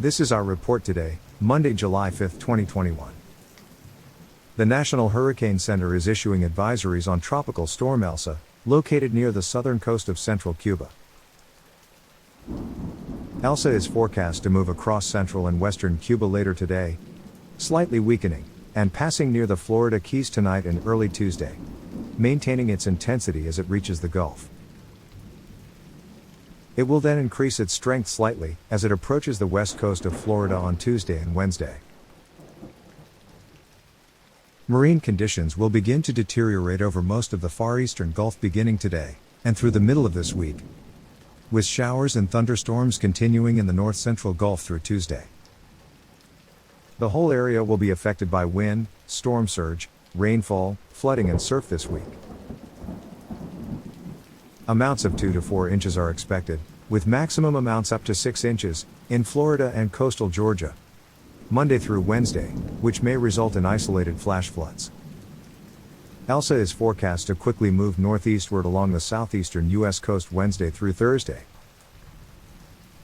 This is our report today, Monday, July 5, 2021. The National Hurricane Center is issuing advisories on Tropical Storm Elsa, located near the southern coast of central Cuba. Elsa is forecast to move across central and western Cuba later today, slightly weakening, and passing near the Florida Keys tonight and early Tuesday, maintaining its intensity as it reaches the Gulf. It will then increase its strength slightly as it approaches the west coast of Florida on Tuesday and Wednesday. Marine conditions will begin to deteriorate over most of the far eastern Gulf beginning today, and through the middle of this week, with showers and thunderstorms continuing in the north-central Gulf through Tuesday. The whole area will be affected by wind, storm surge, rainfall, flooding and surf this week. Amounts of 2 to 4 inches are expected, with maximum amounts up to 6 inches, in Florida and coastal Georgia, Monday through Wednesday, which may result in isolated flash floods. Elsa is forecast to quickly move northeastward along the southeastern U.S. coast Wednesday through Thursday,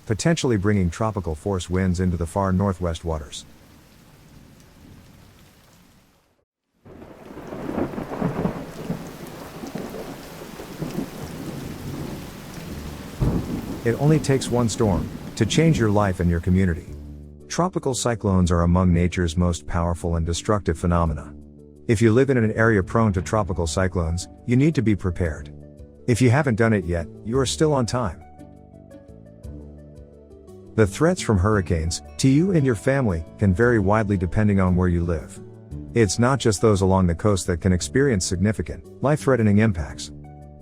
potentially bringing tropical force winds into the far northwest waters. It only takes one storm to change your life and your community. Tropical cyclones are among nature's most powerful and destructive phenomena. If you live in an area prone to tropical cyclones, you need to be prepared. If you haven't done it yet, you are still on time. The threats from hurricanes, to you and your family, can vary widely depending on where you live. It's not just those along the coast that can experience significant, life-threatening impacts.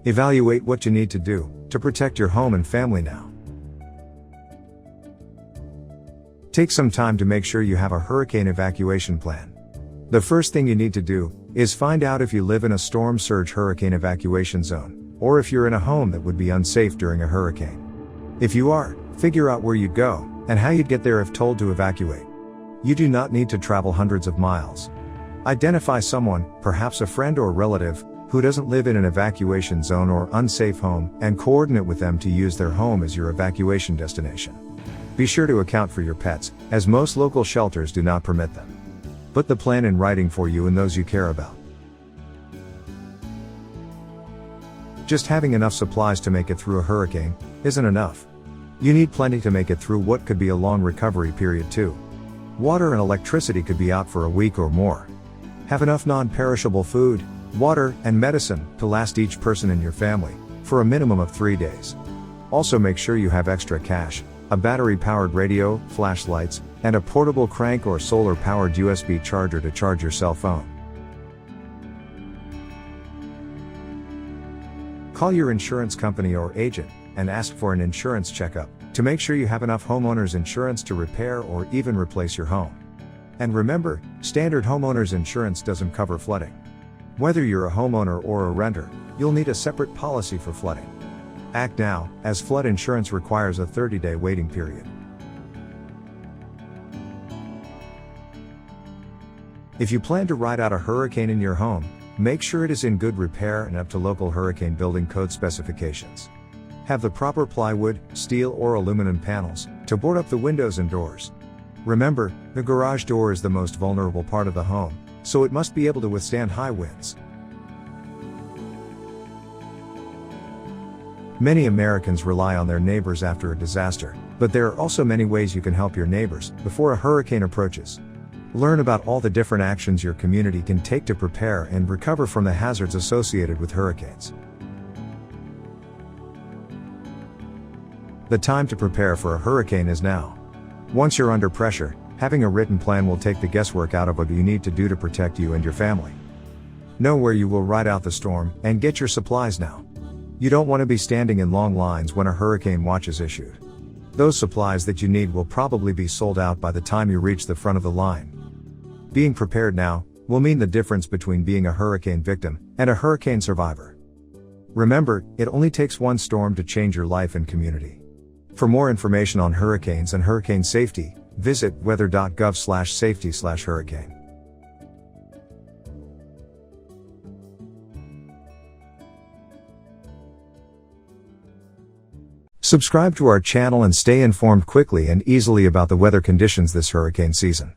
Evaluate what you need to do to protect your home and family now. Take some time to make sure you have a hurricane evacuation plan. The first thing you need to do is find out if you live in a storm surge hurricane evacuation zone, or if you're in a home that would be unsafe during a hurricane. If you are, figure out where you'd go and how you'd get there if told to evacuate. You do not need to travel hundreds of miles. Identify someone, perhaps a friend or relative, who doesn't live in an evacuation zone or unsafe home, and coordinate with them to use their home as your evacuation destination. Be sure to account for your pets, as most local shelters do not permit them. Put the plan in writing for you and those you care about. Just having enough supplies to make it through a hurricane isn't enough. You need plenty to make it through what could be a long recovery period too. Water and electricity could be out for a week or more. Have enough non-perishable food, water, and medicine to last each person in your family for a minimum of 3 days. Also make sure you have extra cash, a battery-powered radio, flashlights, and a portable crank or solar-powered USB charger to charge your cell phone. Call your insurance company or agent and ask for an insurance checkup to make sure you have enough homeowners insurance to repair or even replace your home. And remember, standard homeowners insurance doesn't cover flooding. Whether you're a homeowner or a renter, you'll need a separate policy for flooding. Act now, as flood insurance requires a 30-day waiting period. If you plan to ride out a hurricane in your home, make sure it is in good repair and up to local hurricane building code specifications. Have the proper plywood, steel or aluminum panels to board up the windows and doors. Remember, the garage door is the most vulnerable part of the home, so it must be able to withstand high winds. Many Americans rely on their neighbors after a disaster, but there are also many ways you can help your neighbors before a hurricane approaches. Learn about all the different actions your community can take to prepare and recover from the hazards associated with hurricanes. The time to prepare for a hurricane is now. Once you're under pressure, having a written plan will take the guesswork out of what you need to do to protect you and your family. Know where you will ride out the storm, and get your supplies now. You don't want to be standing in long lines when a hurricane watch is issued. Those supplies that you need will probably be sold out by the time you reach the front of the line. Being prepared now will mean the difference between being a hurricane victim and a hurricane survivor. Remember, it only takes one storm to change your life and community. For more information on hurricanes and hurricane safety, visit weather.gov/safety/hurricane. Subscribe to our channel and stay informed quickly and easily about the weather conditions this hurricane season.